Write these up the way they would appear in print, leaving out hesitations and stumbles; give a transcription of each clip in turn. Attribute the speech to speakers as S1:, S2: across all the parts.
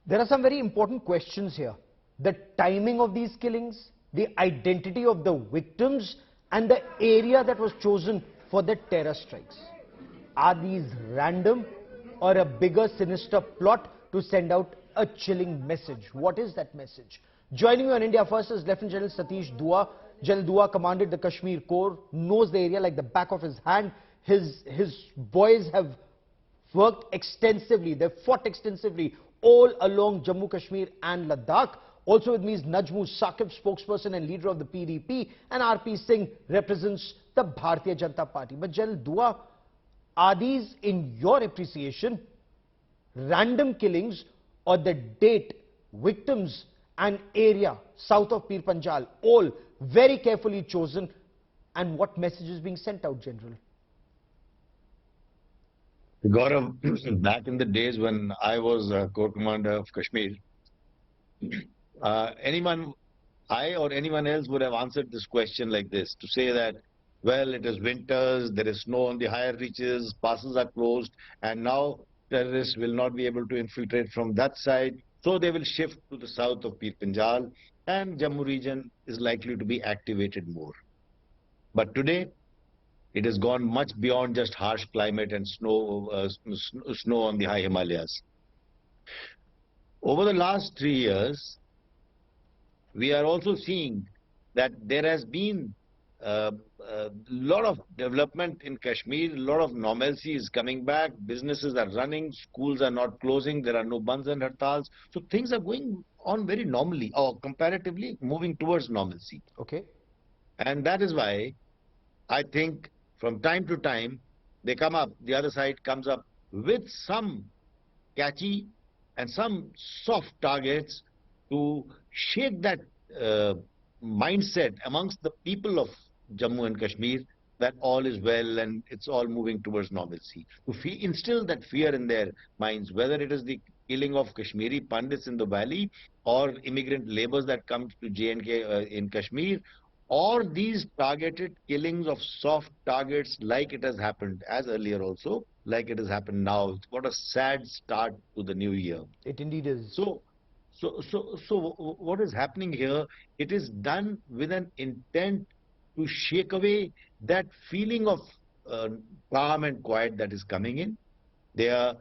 S1: There are some very important questions here. The timing of these killings, the identity of the victims, and the area that was chosen for the terror strikes. Are these random or a bigger sinister plot to send out a chilling message? What is that message? Joining me on India First is Lieutenant General Satish Dua. General Dua commanded the Kashmir Corps, knows the area like the back of his hand. His boys have worked extensively, they've fought extensively all along Jammu Kashmir and Ladakh. Also with me is Najmu Saqib, spokesperson and leader of the PDP, and RP Singh represents the Bharatiya Janata Party. But General Dua, are these, in your appreciation, random killings or the date, victims and area south of Pir Panjal, all very carefully chosen, and what message is being sent out, General?
S2: Gaurav, back in the days when I was Corps Commander of Kashmir, I or anyone else would have answered this question like this, to say that, well, it is winters, there is snow on the higher reaches, passes are closed, and now terrorists will not be able to infiltrate from that side, so they will shift to the south of Pir Panjal, and Jammu region is likely to be activated more. But today, it has gone much beyond just harsh climate and snow on the high Himalayas. Over the last 3 years, we are also seeing that there has been a lot of development in Kashmir, a lot of normalcy is coming back, businesses are running, schools are not closing, there are no bands and hartals. So things are going on very normally, or comparatively moving towards normalcy.
S1: Okay.
S2: And that is why I think from time to time, they come up, the other side comes up with some catchy and some soft targets to shake that mindset amongst the people of Jammu and Kashmir that all is well and it's all moving towards normalcy. To instill that fear in their minds, whether it is the killing of Kashmiri Pandits in the valley or immigrant labours that come to J&K in Kashmir, or these targeted killings of soft targets like it has happened, as earlier also, like it has happened now. It's got a sad start to the new year.
S1: It indeed is.
S2: So what is happening here, it is done with an intent to shake away that feeling of calm and quiet that is coming in. They are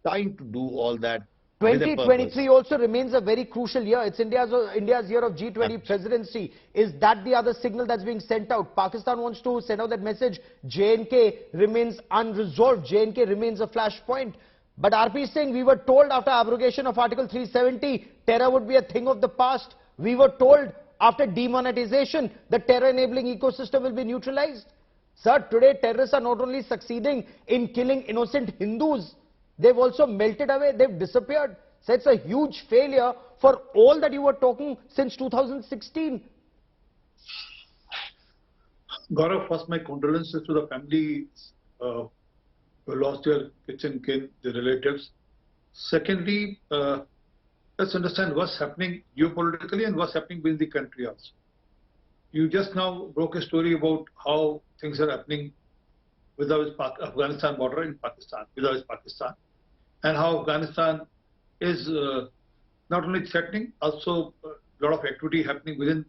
S2: trying to do all that.
S1: 2023 also remains a very crucial year. It's India's year of G20 presidency. Is that the other signal that's being sent out? Pakistan wants to send out that message. J&K remains unresolved. J&K remains a flashpoint. But RP Singh, we were told after abrogation of Article 370, terror would be a thing of the past. We were told after demonetization, the terror-enabling ecosystem will be neutralized. Sir, today terrorists are not only succeeding in killing innocent Hindus, they've also melted away, they've disappeared. So it's a huge failure for all that you were talking since 2016.
S3: Gaurav, first my condolences to the families who lost their kitchen kin, their relatives. Secondly, let's understand what's happening geopolitically and what's happening within the country also. You just now broke a story about how things are happening with the Afghanistan border in Pakistan, with Pakistan, and how Afghanistan is not only threatening, also a lot of activity happening within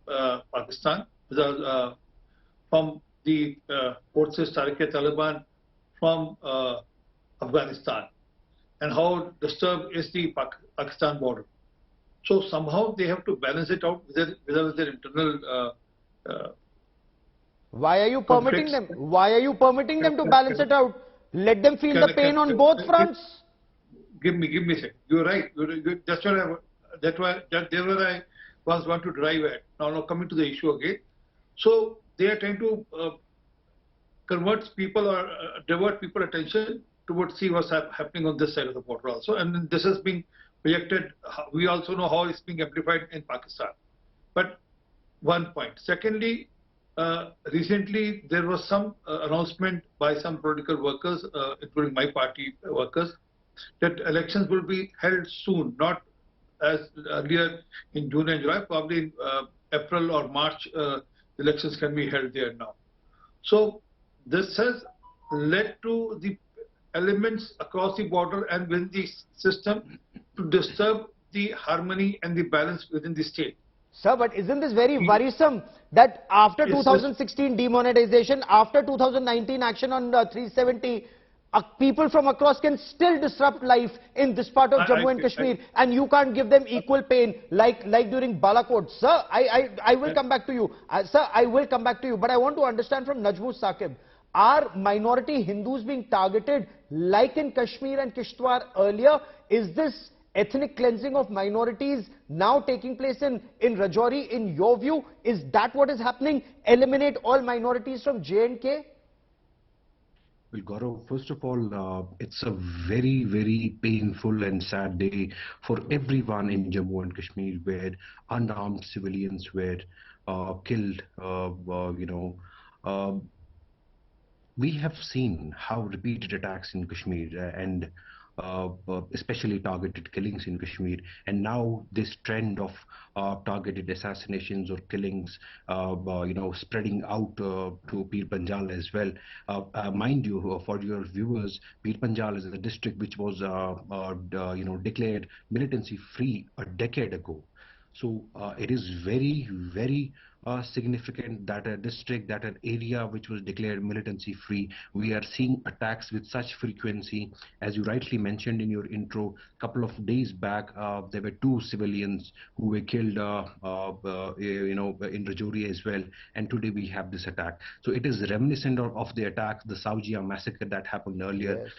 S3: Pakistan, from the forces Taliban from Afghanistan, and how disturbed is the Pakistan border. So somehow they have to balance it out with their internal
S1: Why are you permitting them? Why are you permitting them to balance it out? Let them feel the pain on both fronts.
S3: Give me a second. You're right. That's where I was want to drive at. Now coming to the issue again. So they are trying to convert people or divert people's attention towards see what's happening on this side of the border also. And this is being projected. We also know how it's being amplified in Pakistan. But one point. Secondly, recently there was some announcement by some political workers, including my party workers, that elections will be held soon, not as earlier in June and July, probably in April or March, elections can be held there now. So this has led to the elements across the border and within the system to disturb the harmony and the balance within the state.
S1: Sir, but isn't this very worrisome that after
S3: Yes,
S1: 2016 demonetization, after 2019 action on 370, people from across can still disrupt life in this part of Jammu and Kashmir, and you can't give them equal pain like during Balakot. Sir, I will come back to you. Sir, I will come back to you, but I want to understand from Najmul Saqib, are minority Hindus being targeted like in Kashmir and Kishtwar earlier? Is this ethnic cleansing of minorities now taking place in Rajouri, in your view? Is that what is happening? Eliminate all minorities from J&K?
S4: Well, Gaurav, first of all, it's a very, very painful and sad day for everyone in Jammu and Kashmir, where unarmed civilians were killed. We have seen how repeated attacks in Kashmir and especially targeted killings in Kashmir, and now this trend of targeted assassinations or killings, spreading out to Pir Panjal as well. Mind you, for your viewers, Pir Panjal is a district which was, declared militancy free a decade ago. So it is very, very significant that a district, that an area which was declared militancy free, we are seeing attacks with such frequency. As you rightly mentioned in your intro, a couple of days back, there were 2 civilians who were killed, in Rajouri as well. And today we have this attack. So it is reminiscent of the attacks, the Saujia massacre that happened earlier.
S1: Yes.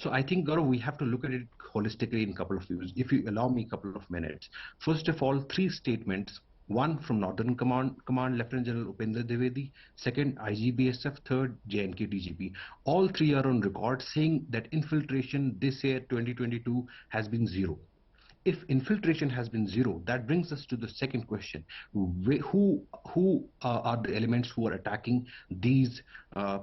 S4: So I think, Gaurav, we have to look at it holistically in a couple of views. If you allow me a couple of minutes. First of all, 3 statements. One from Northern Command, Lieutenant General Upendra Dwivedi. Second, IGBSF. Third, JNK DGP. All 3 are on record saying that infiltration this year, 2022, has been 0. If infiltration has been 0, that brings us to the second question. Who are the elements who are attacking these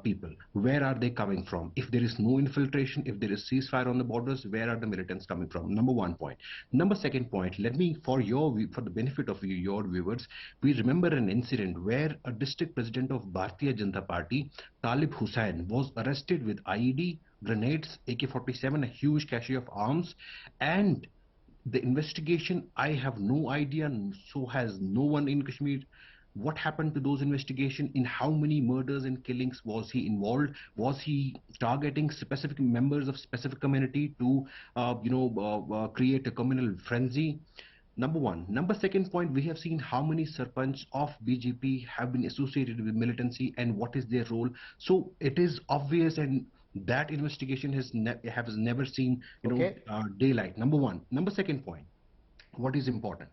S4: people? Where are they coming from? If there is no infiltration, if there is ceasefire on the borders, where are the militants coming from? Number 1 point. Number 2nd point, let me, for the benefit of your viewers, we remember an incident where a district president of Bharatiya Janata Party, Talib Hussain, was arrested with IED, grenades, AK-47, a huge cache of arms, and the investigation, I have no idea, so has no one in Kashmir. What happened to those investigations? In how many murders and killings was he involved? Was he targeting specific members of specific community to, create a communal frenzy? Number 1. Number 2nd point, we have seen how many sarpanch of BJP have been associated with militancy and what is their role. So it is obvious, and that investigation has never seen daylight. Number 1. Number 2nd point, what is important?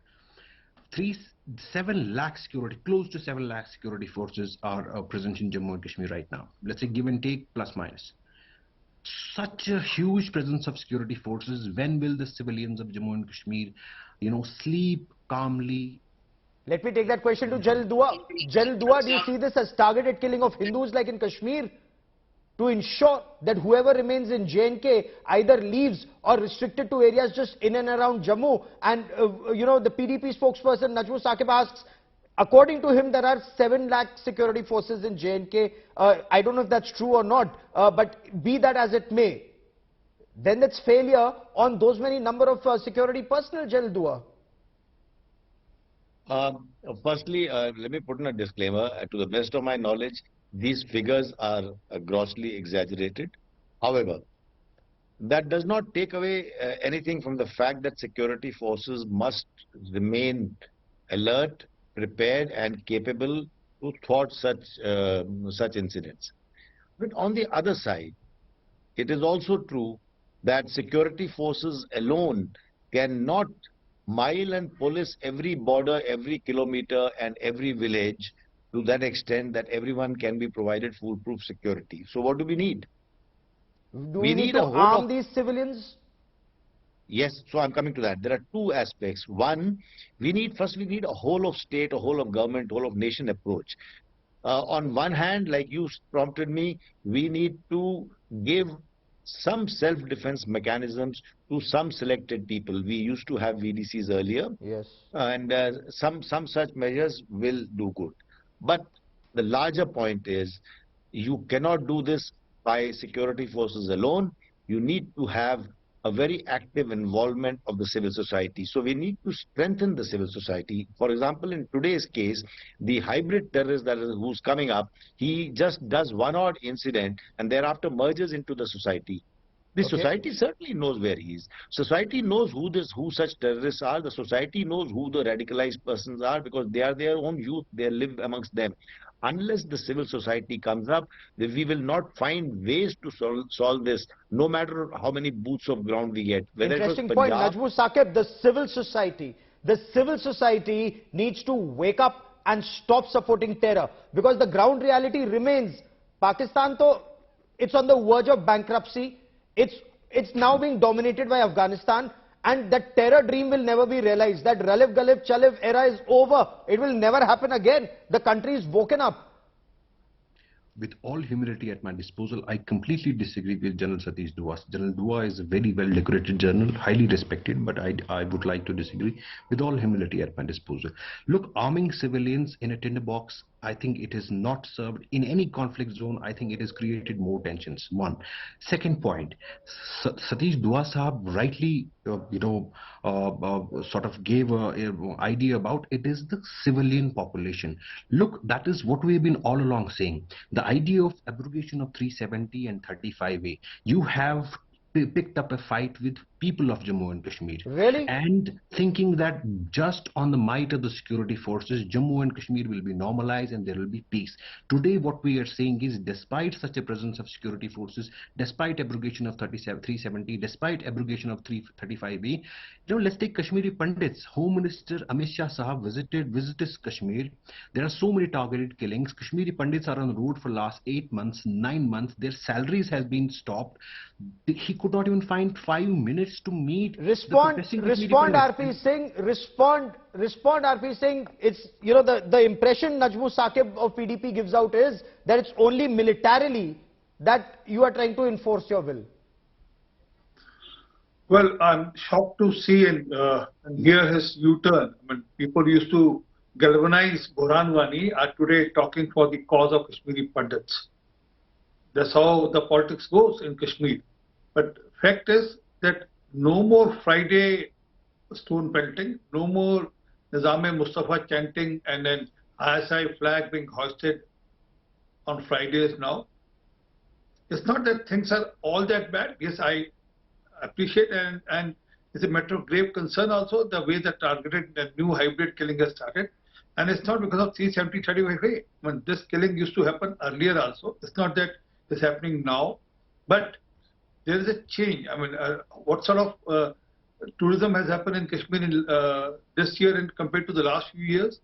S4: 7 lakh security, close to 7 lakh security forces are present in Jammu and Kashmir right now. Let's say give and take, plus minus. Such a huge presence of security forces. When will the civilians of Jammu and Kashmir, sleep calmly?
S1: Let me take that question to General Dua. General Dua, do you see this as targeted killing of Hindus like in Kashmir, to ensure that whoever remains in J&K either leaves or restricted to areas just in and around Jammu? And, the PDP spokesperson Najmul Saqib asks, according to him, there are 7 lakh security forces in J&K. I don't know if that's true or not, but be that as it may, then that's failure on those many number of security personnel, General Dua.
S2: Firstly, let me put in a disclaimer. To the best of my knowledge, these figures are grossly exaggerated. However, that does not take away anything from the fact that security forces must remain alert, prepared and capable to thwart such incidents. But on the other side, it is also true that security forces alone cannot mile and police every border, every kilometer and every village to that extent that everyone can be provided foolproof security. So what do we need?
S1: Do we need to arm these civilians?
S2: Yes, so I'm coming to that. There are 2 aspects. One, we need a whole of state, a whole of government, whole of nation approach. On one hand, like you prompted me, we need to give some self-defense mechanisms to some selected people. We used to have VDCs earlier.
S1: Yes.
S2: And some such measures will do good. But the larger point is, you cannot do this by security forces alone. You need to have a very active involvement of the civil society. So we need to strengthen the civil society. For example, in today's case, the hybrid terrorist who's coming up, he just does one odd incident and thereafter merges into the society. The
S1: Okay.
S2: society certainly knows where he is. Society knows who such terrorists are. The society knows who the radicalized persons are because they are their own youth. They live amongst them. Unless the civil society comes up, we will not find ways to solve this, no matter how many boots of ground we get. Whether
S1: Interesting
S2: it was
S1: point,
S2: Punjab,
S1: Najmul Saqib. The civil society needs to wake up and stop supporting terror because the ground reality remains. Pakistan, it's on the verge of bankruptcy. It's now being dominated by Afghanistan, and that terror dream will never be realized. That Ralif Galif Chalif era is over. It will never happen again. The country is woken up.
S4: With all humility at my disposal, I completely disagree with General Satish Dua. General Dua is a very well decorated general, highly respected, but I would like to disagree with all humility at my disposal. Look, arming civilians in a tinderbox, I think it is not served in any conflict zone. I think it has created more tensions. One. Second point, Satish Dua Sahab rightly, sort of gave an idea about it is the civilian population. Look, that is what we've been all along saying. The idea of abrogation of 370 and 35A. You have picked up a fight with people of Jammu and Kashmir.
S1: Really?
S4: And thinking that just on the might of the security forces, Jammu and Kashmir will be normalized and there will be peace. Today, what we are saying is, despite such a presence of security forces, despite abrogation of 370, despite abrogation of 335A, let's take Kashmiri Pandits. Home Minister Amit Shah Sahab visited Kashmir. There are so many targeted killings. Kashmiri Pandits are on the road for last 8 months, 9 months. Their salaries has been stopped. He could not even find 5 minutes to meet.
S1: Respond, RP Singh. Respond, RP Singh. It's, the impression Najmul Saqib of PDP gives out is that it's only militarily that you are trying to enforce your will.
S3: Well, I'm shocked to see and hear his U-turn. I mean, people used to galvanize Burhan Wani are today talking for the cause of Kashmiri Pandits. That's how the politics goes in Kashmir. But fact is that no more Friday stone pelting, no more Nizam-e-Mustafa chanting and then ISI flag being hoisted on Fridays now. It's not that things are all that bad. Yes, I appreciate and it's a matter of grave concern also the way the targeted the new hybrid killing has started. And it's not because of 370, 35A. I mean, this killing used to happen earlier also. It's not that it's happening now. But there is a change. I mean, what sort of tourism has happened in Kashmir in, this year and compared to the last few years?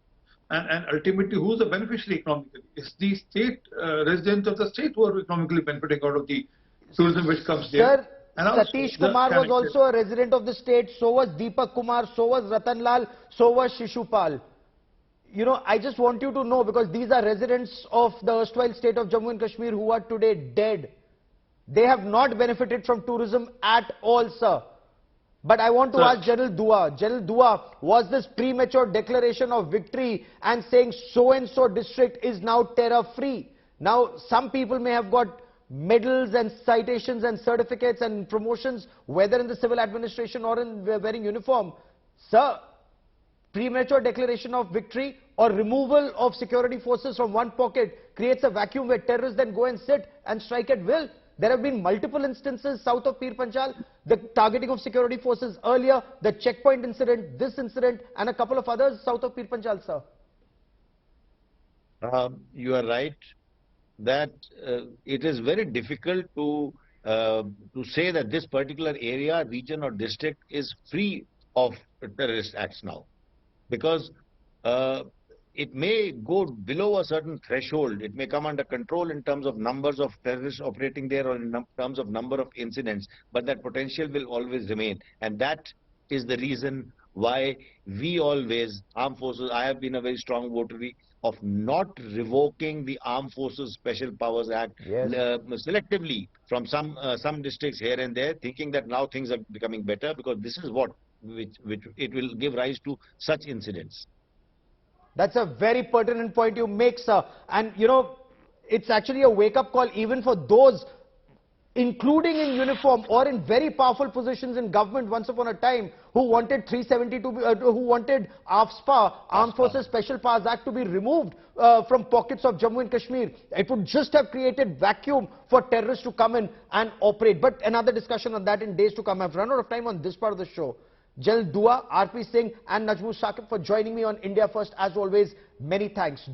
S3: And ultimately, who's the beneficiary economically? It's the state, residents of the state who are economically benefiting out of the tourism which comes there.
S1: Sir, Satish Kumar was also a resident of the state, so was Deepak Kumar, so was Ratan Lal, so was Shishupal. I just want you to know, because these are residents of the erstwhile state of Jammu and Kashmir who are today dead. They have not benefited from tourism at all, sir. But I want to ask General Dua. General Dua, was this premature declaration of victory and saying so-and-so district is now terror-free? Now, some people may have got medals and citations and certificates and promotions, whether in the civil administration or in wearing uniform. Sir, premature declaration of victory or removal of security forces from one pocket creates a vacuum where terrorists then go and sit and strike at will. There have been multiple instances south of Pir Panjal, the targeting of security forces earlier, the checkpoint incident, this incident, and a couple of others south of Pir Panjal, sir.
S2: You are right that it is very difficult to say that this particular area, region or district is free of terrorist acts now, because it may go below a certain threshold. It may come under control in terms of numbers of terrorists operating there or in terms of number of incidents, but that potential will always remain. And that is the reason why we always, armed forces, I have been a very strong votary of not revoking the Armed Forces Special Powers Act selectively from some districts here and there, thinking that now things are becoming better, because this is what which it will give rise to such incidents.
S1: That's a very pertinent point you make, sir. And, it's actually a wake-up call even for those including in uniform or in very powerful positions in government once upon a time, who wanted 370 to be, who wanted AFSPA, Armed Forces Special Powers Act, to be removed from pockets of Jammu and Kashmir. It would just have created vacuum for terrorists to come in and operate. But another discussion on that in days to come. I've run out of time on this part of the show. General Dua, RP Singh and Najmul Saqib for joining me on India First. As always, many thanks.